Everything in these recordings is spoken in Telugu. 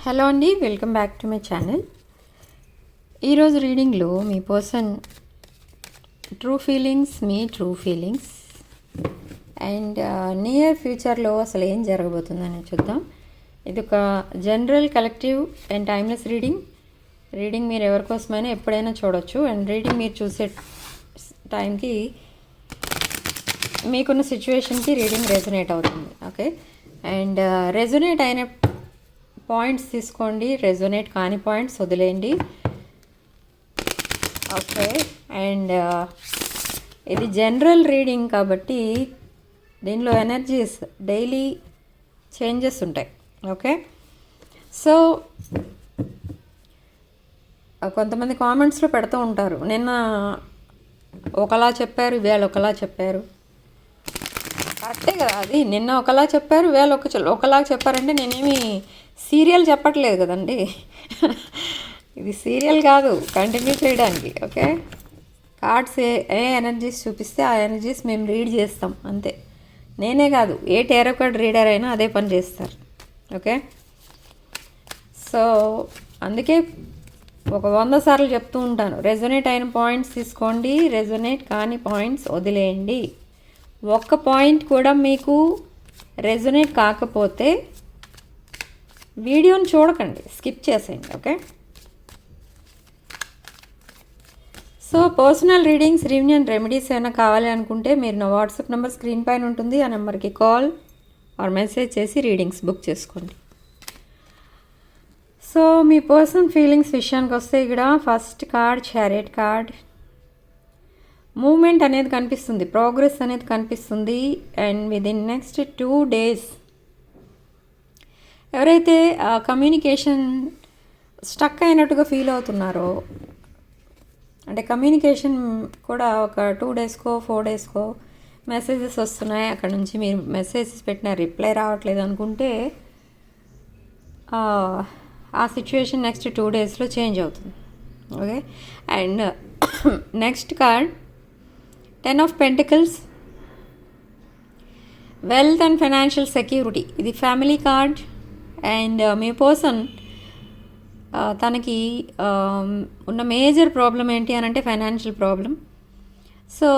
హలో అండి, welcome back to my channel. ఈరోజు రీడింగ్లో మీ పర్సన్ ట్రూ ఫీలింగ్స్, మీ ట్రూ ఫీలింగ్స్ అండ్ నియర్ ఫ్యూచర్లో అసలు ఏం జరగబోతుందని చూద్దాం. ఇది ఒక general, collective and timeless reading మీరు ఎవరికోసమైనా ఎప్పుడైనా చూడొచ్చు. అండ్ రీడింగ్ మీరు చూసే టైంకి మీకున్న సిచ్యువేషన్కి రీడింగ్ రెజొనేట్ అవుతుంది. ఓకే, అండ్ రెజొనేట్ అయిన పాయింట్స్ తీసుకోండి, రెజొనేట్ కాని పాయింట్స్ వదిలేయండి. ఓకే, అండ్ ఇది జనరల్ రీడింగ్ కాబట్టి దీనిలో ఎనర్జీస్ డైలీ చేంజెస్ ఉంటాయి. ఓకే, సో కొంతమంది కామెంట్స్లో పెడుతూ ఉంటారు, నిన్న ఒకలా చెప్పారు, ఇవాళ ఒకలా చెప్పారు. కరెక్టే కదా, అది నిన్న ఒకలా చెప్పారు, ఇవాళ ఒకలా చెప్పారంటే నేనేమి సీరియల్ చెప్పట్లేదు కదండి. ఇది సీరియల్ కాదు, కంటిన్యూ చేయడానికి. ఓకే, కార్డ్స్ ఏ ఎనర్జీస్ చూపిస్తే ఆ ఎనర్జీస్ మేము రీడ్ చేస్తాం అంతే. నేనే కాదు, ఏ టారో కార్డ్ రీడర్ అయినా అదే పని చేస్తారు. ఓకే, సో అందుకే ఒక 100 సార్లు చెప్తూ ఉంటాను, రెజొనేట్ అయిన పాయింట్స్ తీసుకోండి, రెజొనేట్ కాని పాయింట్స్ వదిలేయండి. ఒక్క పాయింట్ కూడా మీకు రెజొనేట్ కాకపోతే వీడియోని చూడకండి, స్కిప్ చేసేయండి. Okay, so personal readings, review and remedies ఏమైనా కావాలి అనుకుంటే మీరు నా వాట్సాప్ నెంబర్ స్క్రీన్ పైన ఉంటుంది, ఆ నెంబర్కి కాల్ ఆర్ మెసేజ్ చేసి రీడింగ్స్ బుక్ చేసుకోండి. సో మీ పర్సనల్ ఫీలింగ్స్ విషయానికి వస్తే ఇక్కడ first card chariot card. Movement అనేది కనిపిస్తుంది, ప్రోగ్రెస్ అనేది కనిపిస్తుంది. అండ్ విదిన్ నెక్స్ట్ 2 days ఎవరైతే కమ్యూనికేషన్ స్టక్ అయినట్టుగా ఫీల్ అవుతున్నారో, అంటే కమ్యూనికేషన్ కూడా ఒక 2 daysకో 4 daysకో మెసేజెస్ వస్తున్నాయి, అక్కడ నుంచి మీరు మెసేజెస్ పెట్టిన రిప్లై రావట్లేదు అనుకుంటే ఆ సిచ్యువేషన్ నెక్స్ట్ 2 daysలో చేంజ్ అవుతుంది. Okay, and next card 10 of Pentacles, wealth and financial security. ఇది ఫ్యామిలీ కార్డ్. అండ్ మీ పర్సన్ తనకి ఉన్న మేజర్ ప్రాబ్లం ఏంటి అని అంటే ఫైనాన్షియల్ ప్రాబ్లం. సో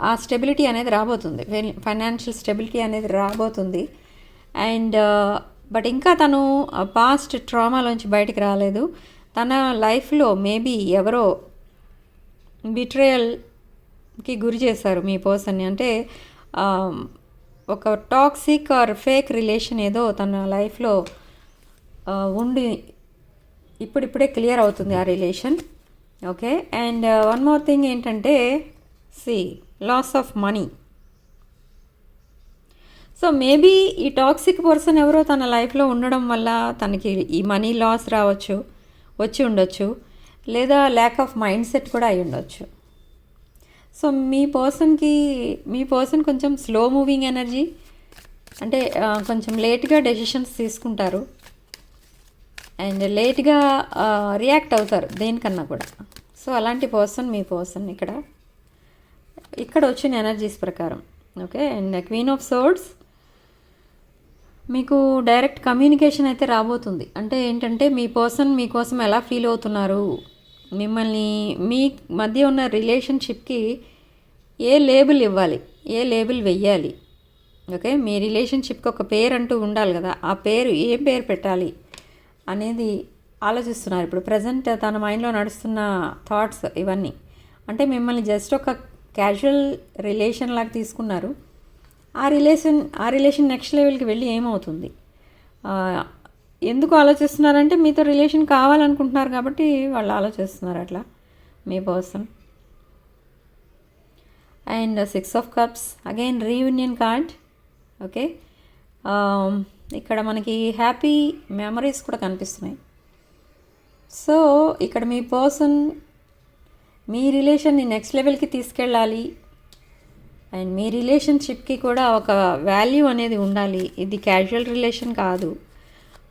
ఆ స్టెబిలిటీ అనేది రాబోతుంది, ఫైనాన్షియల్ స్టెబిలిటీ అనేది రాబోతుంది. అండ్ బట్ ఇంకా తను పాస్ట్ ట్రామాలోంచి బయటికి రాలేదు. తన లైఫ్లో మేబీ ఎవరో బిట్రేయల్కి గురి చేశారు మీ పర్సన్ని. అంటే ఒక టాక్సిక్ ఆర్ ఫేక్ రిలేషన్ ఏదో తన లైఫ్లో ఉండి ఇప్పుడిప్పుడే క్లియర్ అవుతుంది ఆ relation. Okay, and one more thing ఏంటంటే loss of money. So maybe ఈ టాక్సిక్ పర్సన్ ఎవరో తన లైఫ్లో ఉండడం వల్ల తనకి ఈ మనీ లాస్ వచ్చి ఉండొచ్చు, లేదా ల్యాక్ ఆఫ్ మైండ్ సెట్ కూడా అయి ఉండొచ్చు. సో మీ పర్సన్ కొంచెం స్లో మూవింగ్ ఎనర్జీ, అంటే కొంచెం లేట్గా డెసిషన్స్ తీసుకుంటారు అండ్ లేట్గా రియాక్ట్ అవుతారు దేనికన్నా కూడా. సో అలాంటి పర్సన్ మీ పర్సన్ ఇక్కడ వచ్చిన ఎనర్జీస్ ప్రకారం. Okay, and queen of swords, మీకు డైరెక్ట్ కమ్యూనికేషన్ అయితే రాబోతుంది. అంటే ఏంటంటే మీ పర్సన్ మీకోసం ఎలా ఫీల్ అవుతున్నారు, మిమ్మల్ని మీ మధ్య ఉన్న రిలేషన్షిప్కి ఏ లేబుల్ ఇవ్వాలి, ఏ లేబుల్ వెయ్యాలి. ఓకే, మీ రిలేషన్షిప్కి ఒక పేరు అంటూ ఉండాలి కదా, ఆ పేరు ఏం పేరు పెట్టాలి అనేది ఆలోచిస్తున్నారు ఇప్పుడు. ప్రజెంట్ తన మైండ్లో నడుస్తున్న థాట్స్ ఇవన్నీ. అంటే మిమ్మల్ని జస్ట్ ఒక క్యాజువల్ రిలేషన్ లాగా తీసుకున్నారు. ఆ రిలేషన్ నెక్స్ట్ లెవెల్కి వెళ్ళి ఏమవుతుంది, ఎందుకు ఆలోచిస్తున్నారంటే మీతో రిలేషన్ కావాలనుకుంటున్నారు కాబట్టి వాళ్ళు ఆలోచిస్తున్నారు అట్లా మీ person. And 6 of Cups, again reunion card. Okay, ఇక్కడ మనకి హ్యాపీ మెమరీస్ కూడా కనిపిస్తున్నాయి. సో ఇక్కడ మీ పర్సన్ మీ రిలేషన్ని నెక్స్ట్ లెవెల్కి తీసుకెళ్ళాలి అండ్ మీ రిలేషన్షిప్కి కూడా ఒక వాల్యూ అనేది ఉండాలి. ఇది క్యాజువల్ రిలేషన్ కాదు,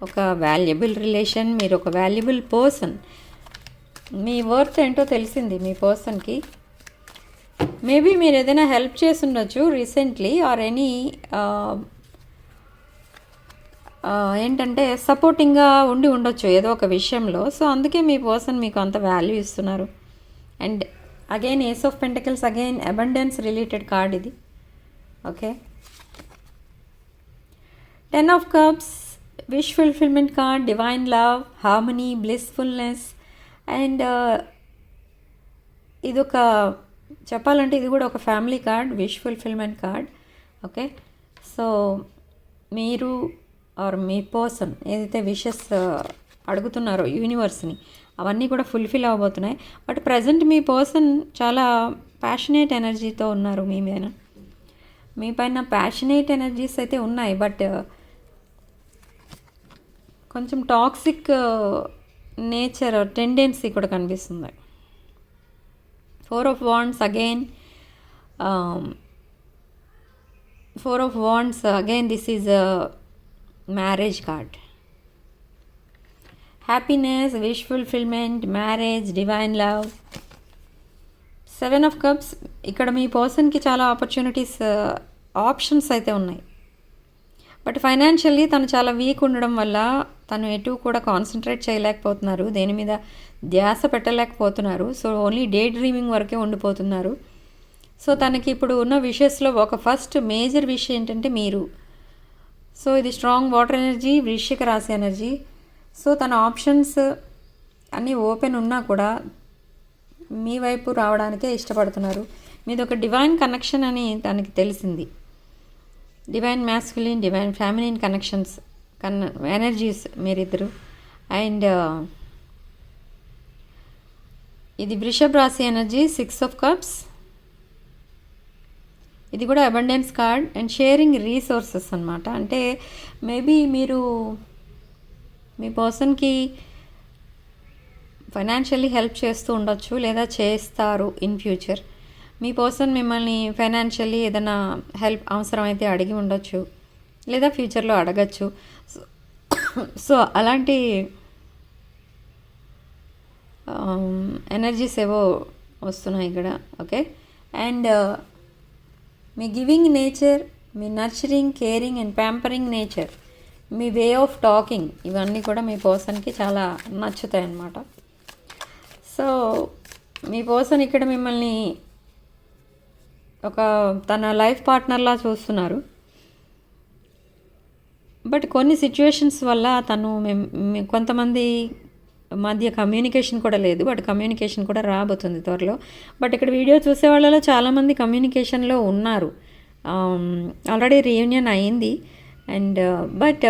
ఒక వాల్యుబుల్ రిలేషన్. మీరు ఒక వాల్యుబుల్ పర్సన్, మీ వర్త్ ఏంటో తెలిసింది మీ పర్సన్కి. మేబీ మీరు ఏదైనా హెల్ప్ చేసి ఉండొచ్చు రీసెంట్లీ, ఆర్ ఎనీ ఏంటంటే సపోర్టింగ్గా ఉండి ఉండొచ్చు ఏదో ఒక విషయంలో. సో అందుకే మీ పర్సన్ మీకు అంత వాల్యూ ఇస్తున్నారు. And again ace of pentacles, again abundance related card ఇది. Okay, 10 of cups, wish fulfillment card, divine love, harmony, blissfulness. And ఇదొక చెప్పాలంటే ఇది కూడా ఒక family card, wish fulfilment card. Okay, so మీరు ఆర్ మీ పర్సన్ ఏదైతే విషెస్ అడుగుతున్నారో యూనివర్స్ని, అవన్నీ కూడా ఫుల్ఫిల్ అవ్వబోతున్నాయి. బట్ ప్రజెంట్ మీ పర్సన్ చాలా ప్యాషనేట్ ఎనర్జీతో ఉన్నారు మీ పైన ప్యాషనేట్ ఎనర్జీస్ అయితే ఉన్నాయి. బట్ కొంచెం టాక్సిక్ నేచర్ టెండెన్సీ కూడా కనిపిస్తుంది. 4 of Wands again, 4 of Wands again, this is a marriage card. Happiness, wish fulfillment, marriage, divine love. 7 of Cups, ఇక్కడ మీ పర్సన్కి చాలా ఆప్షన్స్ అయితే ఉన్నాయి. బట్ ఫైనాన్షియల్లీ తను చాలా వీక్ ఉండడం వల్ల తను ఎటు కూడా కాన్సన్ట్రేట్ చేయలేకపోతున్నారు, దేని మీద ధ్యాస పెట్టలేకపోతున్నారు. సో ఓన్లీ డే డ్రీమింగ్ వరకే ఉండిపోతున్నారు. సో తనకి ఇప్పుడు ఉన్న విషెస్లో ఒక ఫస్ట్ మేజర్ విష్ ఏంటంటే మీరు. సో ఇది స్ట్రాంగ్ వాటర్ ఎనర్జీ, వృశ్చిక రాశి ఎనర్జీ. సో తన ఆప్షన్స్ అన్నీ ఓపెన్ ఉన్నా కూడా మీ వైపు రావడానికే ఇష్టపడుతున్నారు. మీది ఒక డివైన్ కనెక్షన్ అని తనకి తెలిసింది. Divine masculine, divine feminine connections energies మీరిద్దరు. అండ్ ఇది వృషభ రాశి ఎనర్జీ, 6 of Cups. ఇది కూడా abundance card and sharing resources అనమాట. అంటే మేబీ మీరు మీ పర్సన్కి ఫైనాన్షియల్లీ హెల్ప్ చేస్తూ ఉండొచ్చు, లేదా చేస్తారు ఇన్ ఫ్యూచర్. మీ పర్సన్ మిమ్మల్ని ఫైనాన్షియల్లీ ఏదైనా హెల్ప్ అవసరమైతే అడిగి ఉండొచ్చు, లేదా ఫ్యూచర్లో అడగచ్చు. సో అలాంటి ఎనర్జీస్ ఏవో వస్తున్నాయి ఇక్కడ. Okay, and me giving nature, me nurturing, caring and pampering nature, me way of talking, ఇవన్నీ కూడా మీ పర్సన్కి చాలా నచ్చుతాయి అన్నమాట. సో మీ పర్సన్ ఇక్కడ మిమ్మల్ని ఒక తన లైఫ్ పార్ట్నర్లా చూస్తున్నారు. బట్ కొన్ని సిచ్యువేషన్స్ వల్ల తను కొంతమంది మధ్య కమ్యూనికేషన్ కూడా లేదు. బట్ కమ్యూనికేషన్ కూడా రాబోతుంది త్వరలో. బట్ ఇక్కడ వీడియో చూసే వాళ్ళలో చాలామంది కమ్యూనికేషన్లో ఉన్నారు. ఆల్రెడీ రీయూనియన్ అయింది. And but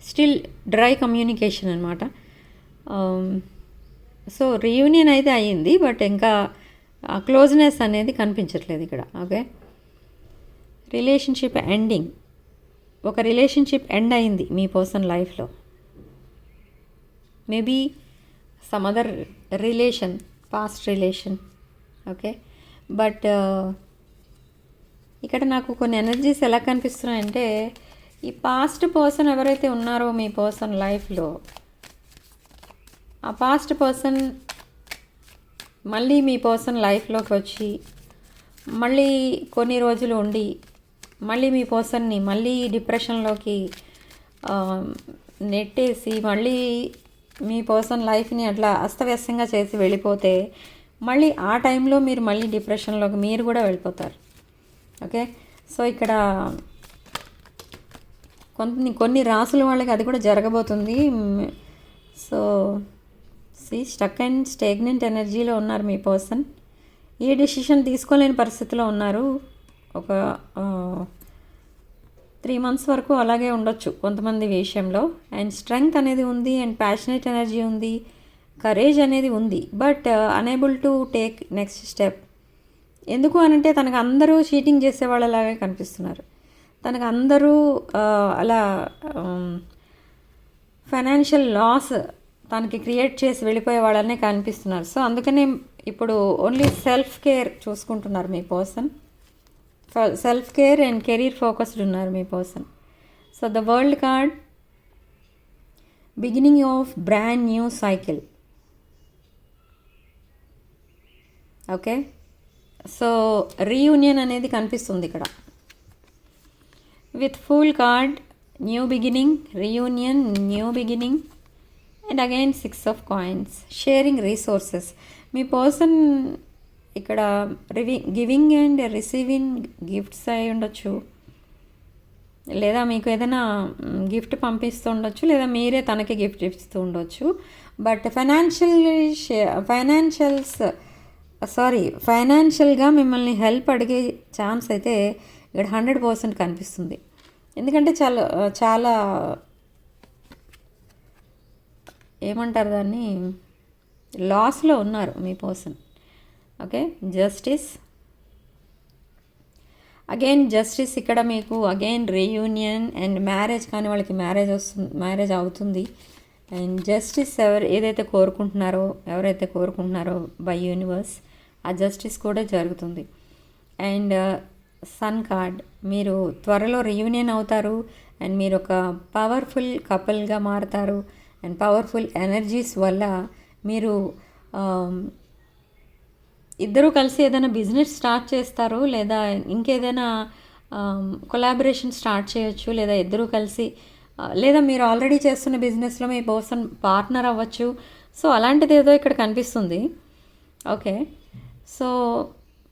still dry communication అనమాట. సో రీయూనియన్ అయితే అయ్యింది, బట్ ఇంకా క్లోజ్నెస్ అనేది కనిపించట్లేదు ఇక్కడ. ఓకే, రిలేషన్షిప్ ఎండింగ్, ఒక రిలేషన్షిప్ ఎండ్ అయింది మీ పర్సన్ లైఫ్లో. Maybe some other relation, past relation. Okay, but ఇక్కడ నాకు కొన్ని ఎనర్జీస్ ఎలా కనిపిస్తున్నాయంటే, ఈ పాస్ట్ పర్సన్ ఎవరైతే ఉన్నారో మీ పర్సన్ లైఫ్లో, ఆ పాస్ట్ పర్సన్ మళ్ళీ మీ పర్సన్ లైఫ్లోకి వచ్చి మళ్ళీ కొన్ని రోజులు ఉండి మళ్ళీ మీ పర్సన్ని మళ్ళీ డిప్రెషన్లోకి నెట్టేసి మళ్ళీ మీ పర్సన్ లైఫ్ని అట్లా అస్తవ్యస్తంగా చేసి వెళ్ళిపోతే మళ్ళీ ఆ టైంలో మీరు మళ్ళీ డిప్రెషన్లోకి మీరు కూడా వెళ్ళిపోతారు. ఓకే, సో ఇక్కడ కొన్ని రాసుల వాళ్ళకి అది కూడా జరగబోతుంది. సో స్టక్ అండ్ స్టేగ్నెంట్ ఎనర్జీలో ఉన్నారు మీ పర్సన్. ఏ డెసిషన్ తీసుకోలేని పరిస్థితిలో ఉన్నారు. ఒక 3 months వరకు అలాగే ఉండొచ్చు కొంతమంది విషయంలో. అండ్ స్ట్రెంగ్త్ అనేది ఉంది, అండ్ ప్యాషనేట్ ఎనర్జీ ఉంది, కరేజ్ అనేది ఉంది. But unable to take next step. ఎందుకు అనంటే తనకు అందరూ చీటింగ్ చేసేవాళ్ళలాగే కనిపిస్తున్నారు. తనకు అందరూ అలా ఫైనాన్షియల్ లాస్ తనకి క్రియేట్ చేసి వెళ్ళిపోయే వాళ్ళనే కనిపిస్తున్నారు. సో అందుకనే ఇప్పుడు ఓన్లీ సెల్ఫ్ కేర్ చూసుకుంటున్నారు మీ person. Self care and career focused ఉన్నారు మీ person. So the world card, beginning of brand new cycle. Okay, so reunion అనేది కనిపిస్తుంది ఇక్కడ. With full card, new beginning, reunion, new beginning. And again 6 of coins, sharing resources. మీ పర్సన్ ఇక్కడ గివింగ్ అండ్ రిసీవింగ్ గిఫ్ట్స్ అయి ఉండొచ్చు, లేదా మీకు ఏదైనా గిఫ్ట్ పంపిస్తూ ఉండొచ్చు, లేదా మీరే తనకి గిఫ్ట్ ఇస్తూ ఉండొచ్చు. బట్ ఫైనాన్షియల్గా మిమ్మల్ని హెల్ప్ అడిగే ఛాన్స్ అయితే ఇక్కడ 100% కనిపిస్తుంది. ఎందుకంటే చాలా చాలా ఏమంటారు దాన్ని, లాస్లో ఉన్నారు మీ person. Okay, justice. Again justice ఇక్కడ మీకు అగైన్ రీయూనియన్ అండ్ మ్యారేజ్, కానీ వాళ్ళకి మ్యారేజ్ అవుతుంది. అండ్ జస్టిస్ ఏదైతే కోరుకుంటున్నారో, ఎవరైతే కోరుకుంటున్నారో బై యూనివర్స్, ఆ జస్టిస్ కూడా జరుగుతుంది. అండ్ సన్ కార్డ్, మీరు త్వరలో రీయూనియన్ అవుతారు అండ్ మీరు ఒక పవర్ఫుల్ కపుల్గా మారుతారు. అండ్ పవర్ఫుల్ ఎనర్జీస్ వల్ల మీరు ఇద్దరూ కలిసి ఏదైనా బిజినెస్ స్టార్ట్ చేస్తారు, లేదా ఇంకేదైనా కొలాబరేషన్ స్టార్ట్ చేయొచ్చు, లేదా ఇద్దరూ కలిసి, లేదా మీరు ఆల్రెడీ చేస్తున్న బిజినెస్లో మీ పర్సన్ పార్ట్నర్ అవ్వచ్చు. సో అలాంటిది ఏదో ఇక్కడ కనిపిస్తుంది. ఓకే, సో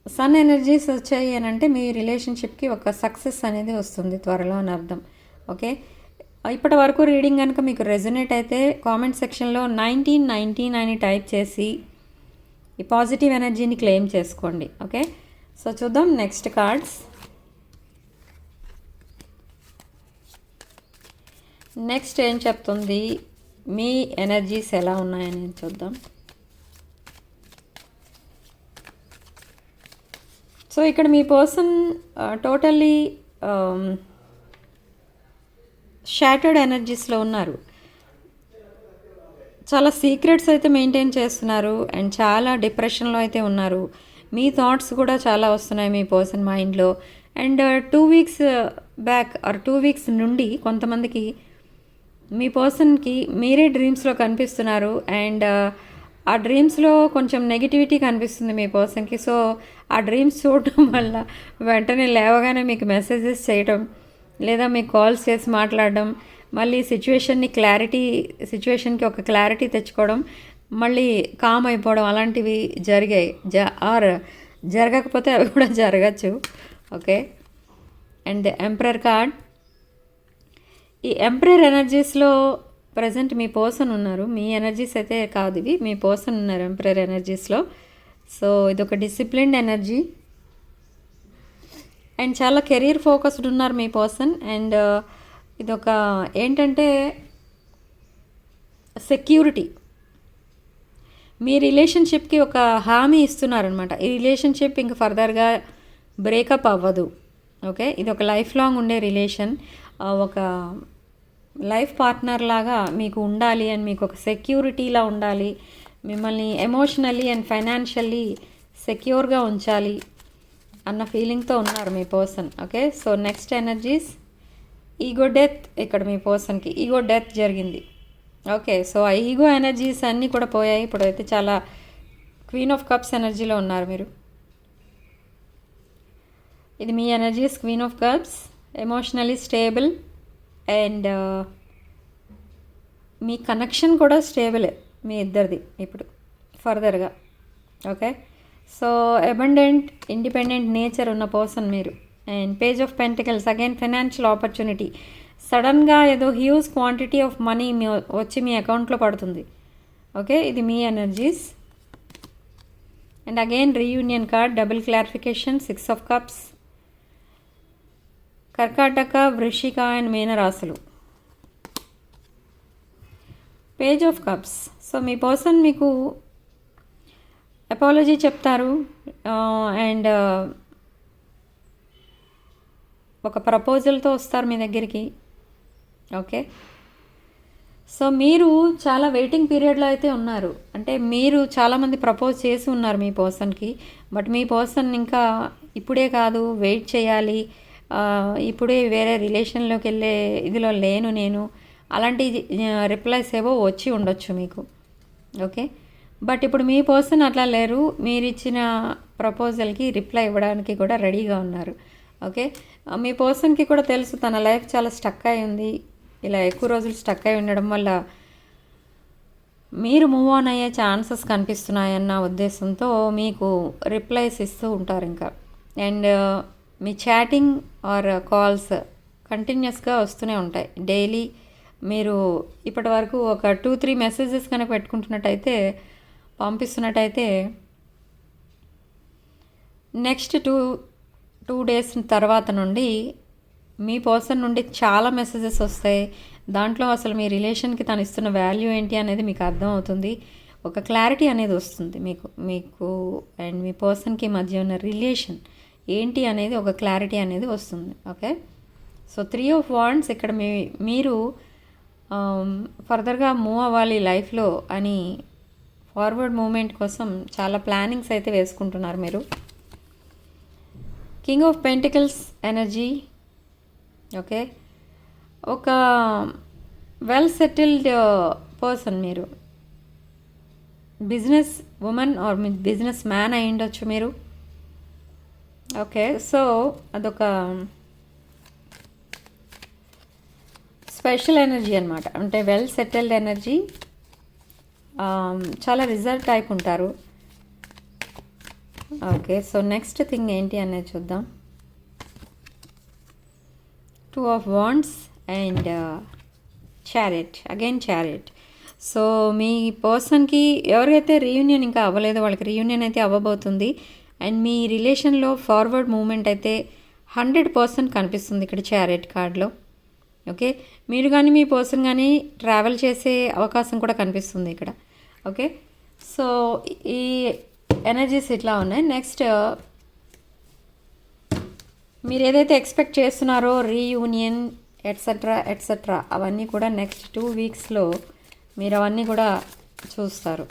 సన్ ఎనర్జీస్ వచ్చాయి అని అంటే మీ రిలేషన్షిప్కి ఒక సక్సెస్ అనేది వస్తుంది త్వరలో అని అర్థం. ఓకే, ఇప్పటి వరకు రీడింగ్ కనుక మీకు రెజొనేట్ అయితే కామెంట్ సెక్షన్లో 1919 అని టైప్ చేసి ఈ పాజిటివ్ ఎనర్జీని క్లెయిమ్ చేసుకోండి. ఓకే, సో చూద్దాం నెక్స్ట్ కార్డ్స్. నెక్స్ట్ ఏం చెప్తుంది, మీ ఎనర్జీస్ ఎలా ఉన్నాయని చూద్దాం. సో ఇక్కడ మీ పర్సన్ టోటల్లీ షాటర్డ్ ఎనర్జీస్లో ఉన్నారు. చాలా సీక్రెట్స్ అయితే మెయింటైన్ చేస్తున్నారు అండ్ చాలా డిప్రెషన్లో అయితే ఉన్నారు. మీ థాట్స్ కూడా చాలా వస్తున్నాయి మీ పర్సన్ మైండ్లో. And 2 weeks back or 2 weeks నుండి కొంతమందికి మీ పర్సన్కి మీరే డ్రీమ్స్లో కనిపిస్తున్నారు. అండ్ ఆ డ్రీమ్స్లో కొంచెం నెగిటివిటీ కనిపిస్తుంది మీ పర్సన్కి. సో ఆ డ్రీమ్స్ చూడటం వల్ల వెంటనే లేవగానే మీకు మెసేజెస్ చేయడం, లేదా మీకు కాల్స్ చేసి మాట్లాడడం, మళ్ళీ సిచ్యువేషన్కి ఒక క్లారిటీ తెచ్చుకోవడం, మళ్ళీ కామ్ అయిపోవడం, అలాంటివి జరిగాయి. జరగకపోతే అవి కూడా జరగచ్చు. Okay, and emperor card. ఈ ఎంపరర్ ఎనర్జీస్లో ప్రజెంట్ మీ పర్సన్ ఉన్నారు. మీ ఎనర్జీస్ అయితే కాదు ఇవి, మీ పర్సన్ ఉన్నారు ఎంపరర్ ఎనర్జీస్లో. సో ఇదొక డిసిప్లిన్డ్ ఎనర్జీ అండ్ చాలా కెరీర్ ఫోకస్డ్ ఉన్నారు మీ పర్సన్. అండ్ ఇదొక ఏంటంటే సెక్యూరిటీ, మీ రిలేషన్షిప్కి ఒక హామీ ఇస్తున్నారనమాట. ఈ రిలేషన్షిప్ ఇంక ఫర్దర్గా బ్రేకప్ అవ్వదు. ఓకే, ఇది ఒక లైఫ్ లాంగ్ ఉండే రిలేషన్, ఒక లైఫ్ పార్ట్నర్ లాగా మీకు ఉండాలి అని, మీకు ఒక సెక్యూరిటీలా ఉండాలి, మిమ్మల్ని ఎమోషనల్లీ అండ్ ఫైనాన్షియల్లీ సెక్యూర్గా ఉంచాలి అన్న ఫీలింగ్తో ఉన్నారు మీ person. Okay, so next energies, ego death. ఇక్కడ మీ పర్సన్కి ఈగో డెత్ జరిగింది. ఓకే, సో ఆ ఈగో ఎనర్జీస్ అన్నీ కూడా పోయాయి. ఇప్పుడైతే చాలా క్వీన్ ఆఫ్ కప్స్ ఎనర్జీలో ఉన్నారు మీరు. ఇది మీ energies, queen of cups, emotionally stable and మీ కనెక్షన్ కూడా స్టేబులే మీ ఇద్దరిది ఇప్పుడు ఫర్దర్గా. Okay, so abundant independent nature ఉన్న పర్సన్ మీరు. And page of pentacles, again financial opportunity. సడన్గా ఏదో హ్యూజ్ క్వాంటిటీ ఆఫ్ మనీ వచ్చి మీ అకౌంట్లో పడుతుంది. ఓకే, ఇది మీ energies. And again reunion card, double clarification, 6 of cups, కర్కాటక, వృశ్చిక అండ్ మీనరాశులు. Page of cups. సో మీ పర్సన్ మీకు అపాలజీ చెప్తారు అండ్ ఒక ప్రపోజల్తో వస్తారు మీ దగ్గరికి. ఓకే, సో మీరు చాలా వెయిటింగ్ పీరియడ్లో అయితే ఉన్నారు. అంటే మీరు చాలామంది ప్రపోజ్ చేసి ఉన్నారు మీ పర్సన్కి, బట్ మీ పర్సన్ ఇంకా ఇప్పుడే కాదు, వెయిట్ చేయాలి, ఇప్పుడే వేరే రిలేషన్లోకి వెళ్ళే ఇదిలో లేను నేను, అలాంటి రిప్లైస్ ఏవో వచ్చి ఉండొచ్చు మీకు. ఓకే, బట్ ఇప్పుడు మీ పర్సన్ అట్లా లేరు, మీరు ఇచ్చిన ప్రపోజల్కి రిప్లై ఇవ్వడానికి కూడా రెడీగా ఉన్నారు. ఓకే, మీ పర్సన్కి కూడా తెలుసు తన లైఫ్ చాలా స్టక్ అయి ఉంది, ఇలా ఎక్కువ రోజులు స్టక్ అయి ఉండడం వల్ల మీరు మూవ్ ఆన్ అయ్యే ఛాన్సెస్ కనిపిస్తున్నాయన్న ఉద్దేశంతో మీకు రిప్లైస్ ఇస్తూ ఉంటారు ఇంకా. And me chatting are calls కంటిన్యూస్గా వస్తూనే ఉంటాయి డైలీ. మీరు ఇప్పటి వరకు ఒక 2-3 మెసేజెస్ కనుక పెట్టుకుంటున్నట్టయితే, పంపిస్తున్నట్టయితే, నెక్స్ట్ టూ డేస్ తర్వాత నుండి మీ పర్సన్ నుండి చాలా మెసేజెస్ వస్తాయి. దాంట్లో అసలు మీ రిలేషన్కి తను ఇస్తున్న వాల్యూ ఏంటి అనేది మీకు అర్థం అవుతుంది. ఒక క్లారిటీ అనేది వస్తుంది మీకు అండ్ మీ పర్సన్కి మధ్య ఉన్న రిలేషన్ ఏంటి అనేది ఒక క్లారిటీ అనేది వస్తుంది. ఓకే, సో 3 ఆఫ్ వాండ్స్ ఇక్కడ మీరు ఫర్దర్గా మూవ్ అవ్వాలి లైఫ్లో అని ఫార్వర్డ్ మూమెంట్ కోసం చాలా ప్లానింగ్స్ అయితే వేసుకుంటున్నారు మీరు. King of pentacles energy. Okay, ఒక వెల్ సెటిల్డ్ పర్సన్ మీరు. Business woman or business man అయి ఉండొచ్చు మీరు. ఓకే, సో అదొక స్పెషల్ ఎనర్జీ అనమాట. అంటే వెల్ సెటిల్డ్ ఎనర్జీ, చాలా రిజర్వ్ టైప్ ఉంటారు. ఓకే, సో నెక్స్ట్ థింగ్ ఏంటి అనేది చూద్దాం. 2 of wands and chariot, again chariot. So మీ పర్సన్కి ఎవరైతే రీయూనియన్ ఇంకా అవ్వలేదో వాళ్ళకి రీయూనియన్ అయితే అవ్వబోతుంది. అండ్ మీ రిలేషన్లో ఫార్వర్డ్ మూమెంట్ అయితే 100% కనిపిస్తుంది ఇక్కడ చారియట్ కార్డ్లో. ఓకే, మీరు కానీ మీ పర్సన్ కానీ ట్రావెల్ చేసే అవకాశం కూడా కనిపిస్తుంది ఇక్కడ. ఓకే, సో ఈ ఎనర్జీస్ ఇట్లా ఉన్నాయి. నెక్స్ట్ మీరు ఏదైతే ఎక్స్పెక్ట్ చేస్తున్నారో రీయూనియన్ ఎట్సెట్రా అవన్నీ కూడా నెక్స్ట్ 2 వీక్స్లో మీరు అవన్నీ కూడా చూస్తారు.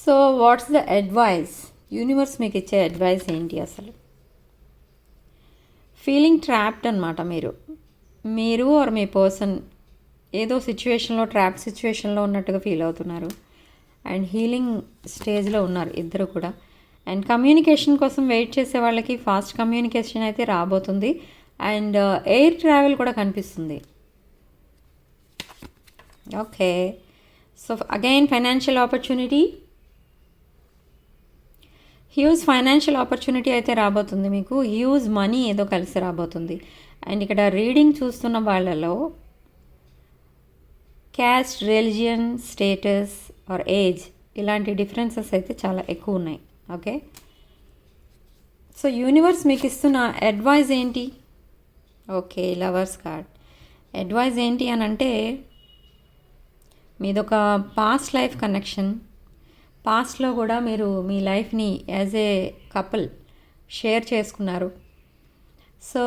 So what's the advice? Universe మీకు ఇచ్చే అడ్వైస్ ఏంటి అసలు? ఫీలింగ్ ట్రాప్డ్ అనమాట. మీరు ఆర్ మీ పర్సన్ ఏదో సిచ్యువేషన్లో, ట్రాప్ సిచ్యువేషన్లో ఉన్నట్టుగా ఫీల్ అవుతున్నారు. అండ్ హీలింగ్ స్టేజ్లో ఉన్నారు ఇద్దరు కూడా. అండ్ కమ్యూనికేషన్ కోసం వెయిట్ చేసే వాళ్ళకి ఫాస్ట్ కమ్యూనికేషన్ అయితే రాబోతుంది. అండ్ ఎయిర్ ట్రావెల్ కూడా కనిపిస్తుంది. Okay, so again financial opportunity, huge financial opportunity అయితే రాబోతుంది మీకు. హ్యూజ్ మనీ ఏదో కలిసి రాబోతుంది. అండ్ ఇక్కడ రీడింగ్ చూస్తున్న వాళ్ళలో caste, religion, status are age ఇలాంటి డిఫరెన్సెస్ అయితే చాలా ఎక్కువ ఉన్నాయి. ఓకే, సో యూనివర్స్ మీకు ఇస్తున్న అడ్వైజ్ ఏంటి? Okay, lovers card. అడ్వైజ్ ఏంటి అని అంటే, మీదొక పాస్ట్ లైఫ్ కనెక్షన్. పాస్ట్లో కూడా మీరు మీ లైఫ్ని యాజ్ ఏ కపుల్ షేర్ చేసుకున్నారు. సో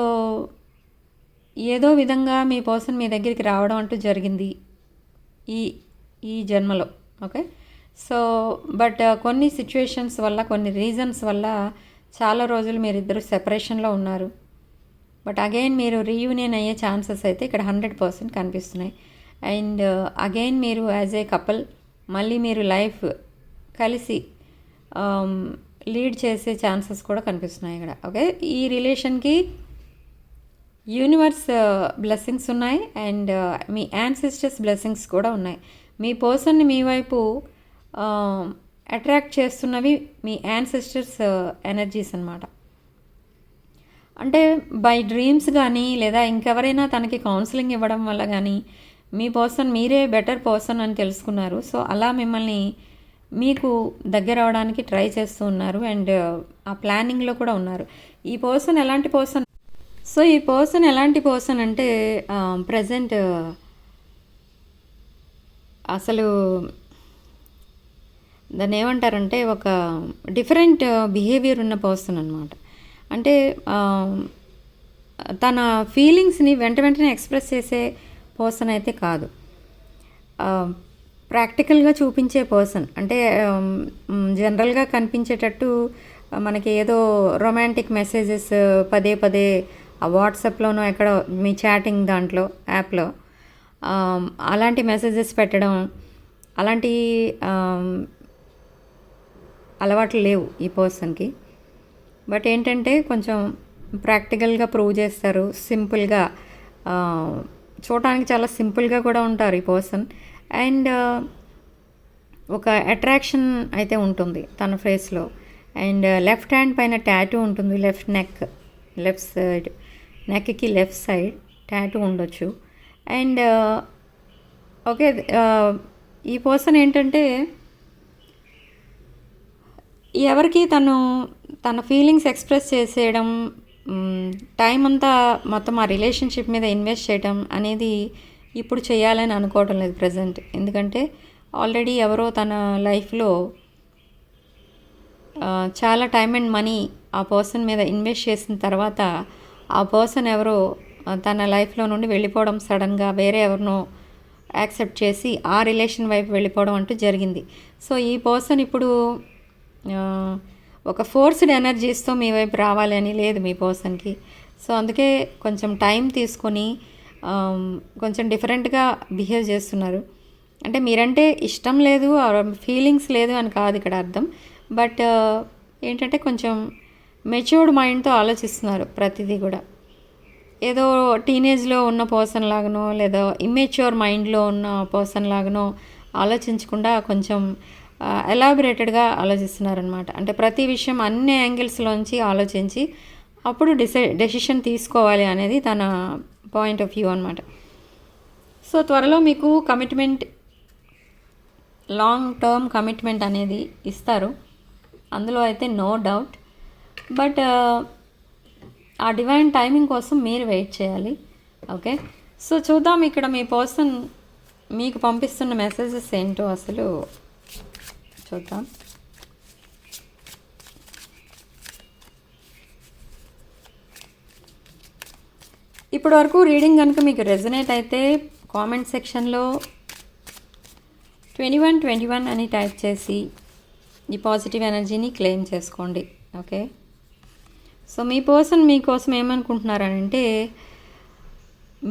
ఏదో విధంగా మీ పర్సన్ మీ దగ్గరికి రావడం అంటూ జరిగింది ఈ జన్మలో. ఓకే, సో బట్ కొన్ని సిచ్యువేషన్స్ వల్ల, కొన్ని రీజన్స్ వల్ల చాలా రోజులు మీరిద్దరు సెపరేషన్లో ఉన్నారు. బట్ అగైన్ మీరు రీయూనియన్ అయ్యే ఛాన్సెస్ అయితే ఇక్కడ 100% కనిపిస్తున్నాయి. అండ్ అగైన్ మీరు యాజ్ ఏ కపుల్ మళ్ళీ మీరు లైఫ్ కలిసి లీడ్ చేసే ఛాన్సెస్ కూడా కనిపిస్తున్నాయి ఇక్కడ. ఓకే, ఈ రిలేషన్కి యూనివర్స్ బ్లెస్సింగ్స్ ఉన్నాయి. అండ్ మీ యాన్సిస్టర్స్ బ్లెస్సింగ్స్ కూడా ఉన్నాయి. మీ పర్సన్ని మీ వైపు అట్రాక్ట్ చేస్తున్నవి మీ యాన్సిస్టర్స్ ఎనర్జీస్ అన్నమాట. అంటే బై డ్రీమ్స్ కానీ, లేదా ఇంకెవరైనా తనకి కౌన్సిలింగ్ ఇవ్వడం వల్ల కానీ మీ పర్సన్ మీరే బెటర్ పర్సన్ అని తెలుసుకున్నారు. సో అలా మిమ్మల్ని మీకు దగ్గర అవడానికి ట్రై చేస్తూ ఉన్నారు. అండ్ ఆ ప్లానింగ్లో కూడా ఉన్నారు. ఈ పర్సన్ ఎలాంటి పర్సన్? సో ఈ పర్సన్ ఎలాంటి పర్సన్ అంటే ప్రజెంట్ అసలు దాన్ని ఏమంటారంటే ఒక డిఫరెంట్ బిహేవియర్ ఉన్న పర్సన్ అనమాట. అంటే తన ఫీలింగ్స్ని వెంటనే ఎక్స్ప్రెస్ చేసే పర్సన్ అయితే కాదు. ప్రాక్టికల్గా చూపించే పర్సన్. అంటే జనరల్గా కనిపించేటట్టు మనకి ఏదో రొమాంటిక్ మెసేజెస్ పదే ఆ వాట్సాప్లోనో ఎక్కడో మీ చాటింగ్ దాంట్లో యాప్లో అలాంటి మెసేజెస్ పెట్టడం, అలాంటి అలవాట్లు లేవు ఈ పర్సన్కి. బట్ ఏంటంటే కొంచెం ప్రాక్టికల్గా ప్రూవ్ చేస్తారు, సింపుల్గా, చూడటానికి చాలా సింపుల్గా కూడా ఉంటారు ఈ పర్సన్. అండ్ ఒక అట్రాక్షన్ అయితే ఉంటుంది తన ఫేస్లో. అండ్ లెఫ్ట్ హ్యాండ్ పైన టాటూ ఉంటుంది, లెఫ్ట్ సైడ్ నెక్కి లెఫ్ట్ సైడ్ టాటూ ఉండొచ్చు. అండ్ ఓకే, ఈ పర్సన్ ఏంటంటే ఎవరికి తన ఫీలింగ్స్ ఎక్స్ప్రెస్ చేసేయడం, టైం అంతా మొత్తం ఆ రిలేషన్షిప్ మీద ఇన్వెస్ట్ చేయడం అనేది ఇప్పుడు చేయాలని అనుకోవడం లేదు ప్రజెంట్. ఎందుకంటే ఆల్రెడీ ఎవరో తన లైఫ్లో చాలా టైం అండ్ మనీ ఆ పర్సన్ మీద ఇన్వెస్ట్ చేసిన తర్వాత ఆ పర్సన్ ఎవరో తన లైఫ్లో నుండి వెళ్ళిపోవడం, సడన్గా వేరే ఎవరినో యాక్సెప్ట్ చేసి ఆ రిలేషన్ వైపు వెళ్ళిపోవడం అంటూ జరిగింది. సో ఈ పర్సన్ ఇప్పుడు ఒక ఫోర్స్డ్ ఎనర్జీస్తో మీ వైపు రావాలి అని లేదు మీ పర్సన్కి. సో అందుకే కొంచెం టైం తీసుకొని కొంచెం డిఫరెంట్గా బిహేవ్ చేస్తున్నారు. అంటే మీరంటే ఇష్టం లేదు, ఫీలింగ్స్ లేదు అని కాదు ఇక్కడ అర్థం. బట్ ఏంటంటే కొంచెం మెచ్యూర్డ్ మైండ్తో ఆలోచిస్తున్నారు ప్రతిదీ కూడా. ఏదో టీనేజ్లో ఉన్న పర్సన్ లాగానో లేదా ఇమ్మెచ్యూర్ మైండ్లో ఉన్న పర్సన్ లాగానో ఆలోచించకుండా కొంచెం ఎలాబరేటెడ్గా ఆలోచిస్తున్నారనమాట. అంటే ప్రతి విషయం అన్ని యాంగిల్స్లోంచి ఆలోచించి అప్పుడు డెసిషన్ తీసుకోవాలి అనేది తన పాయింట్ ఆఫ్ వ్యూ అనమాట. సో త్వరలో మీకు కమిట్మెంట్, లాంగ్ టర్మ్ కమిట్మెంట్ అనేది ఇస్తారు, అందులో అయితే నో డౌట్. బట్ ఆ డివైన్ టైమింగ్ కోసం మీరు వెయిట్ చేయాలి. ఓకే, సో చూద్దాం ఇక్కడ మీ పర్సన్ మీకు పంపిస్తున్న మెసేజెస్ ఏంటో అసలు చూద్దాం. ఇప్పటి వరకు రీడింగ్ కనుక మీకు రెజనేట్ అయితే కామెంట్ సెక్షన్లో 2121 అని టైప్ చేసి ఈ పాజిటివ్ ఎనర్జీని క్లెయిమ్ చేసుకోండి. ఓకే, సో మీ పర్సన్ మీకోసం ఏమనుకుంటున్నారంటే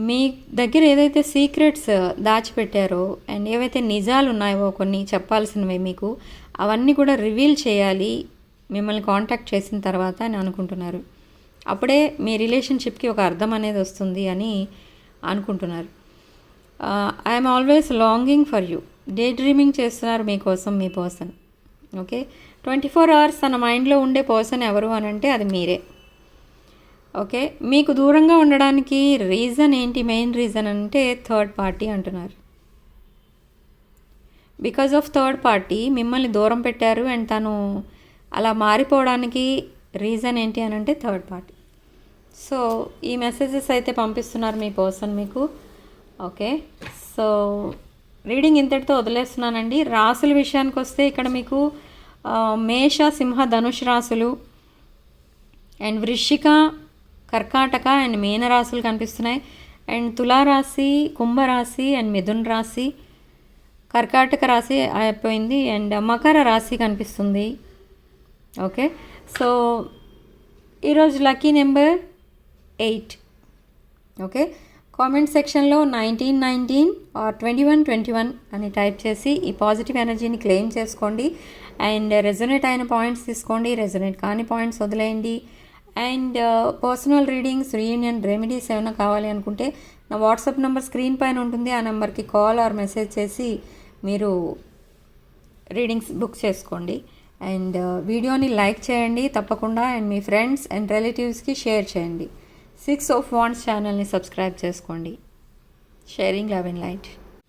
మీ దగ్గర ఏదైతే సీక్రెట్స్ దాచిపెట్టారో అండ్ ఏవైతే నిజాలు ఉన్నాయో కొన్ని చెప్పాల్సినవి మీకు, అవన్నీ కూడా రివీల్ చేయాలి మిమ్మల్ని కాంటాక్ట్ చేసిన తర్వాత అని అనుకుంటున్నారు. అప్పుడే మీ రిలేషన్షిప్కి ఒక అర్థం అనేది వస్తుంది అని అనుకుంటున్నారు. I'm always longing for you, day dreaming చేస్తున్నారు మీకోసం మీ పర్సన్. ఓకే, 24 hours తన మైండ్లో ఉండే పర్సన్ ఎవరు అని అంటే అది మీరే. ఓకే, మీకు దూరంగా ఉండడానికి రీజన్ ఏంటి? మెయిన్ రీజన్ అంటే థర్డ్ పార్టీ అంటున్నారు. బికాజ్ ఆఫ్ థర్డ్ పార్టీ మిమ్మల్ని దూరం పెట్టారు అండ్ తను అలా మారిపోవడానికి రీజన్ ఏంటి అని అంటే థర్డ్ పార్టీ. సో ఈ మెసేజెస్ అయితే పంపిస్తున్నారు మీ పర్సన్ మీకు. ఓకే, సో రీడింగ్ ఇంతటితో వదిలేస్తున్నానండి. రాసుల విషయానికి వస్తే ఇక్కడ మీకు మేష, సింహ, ధనుష్ రాసులు అండ్ వృశ్చిక, కర్కాటక అండ్ మీన రాశులు కనిపిస్తున్నాయి. అండ్ తులారాశి, కుంభరాశి అండ్ మిథున్ రాశి, కర్కాటక రాశి అయిపోయింది అండ్ మకర రాశి కనిపిస్తుంది. ఓకే, సో ఈరోజు లక్కీ నెంబర్ 8. ఓకే, కామెంట్ సెక్షన్లో 1919 ఆర్ 2121 అని టైప్ చేసి ఈ పాజిటివ్ ఎనర్జీని క్లెయిమ్ చేసుకోండి. అండ్ రెజొనేట్ అయిన పాయింట్స్ తీసుకోండి, రెజొనేట్ కాని పాయింట్స్ వదిలేయండి. And personal readings, reunion remedies ఏమైనా కావాలి అనుకుంటే నా వాట్సాప్ నెంబర్ స్క్రీన్ పైన ఉంటుంది. ఆ నెంబర్కి కాల్ ఆర్ మెసేజ్ చేసి మీరు రీడింగ్స్ బుక్ చేసుకోండి. అండ్ వీడియోని లైక్ చేయండి తప్పకుండా. అండ్ మీ ఫ్రెండ్స్ అండ్ రిలేటివ్స్కి షేర్ చేయండి. 6 of Wands ఛానల్ని సబ్స్క్రైబ్ చేసుకోండి. Sharing love and light.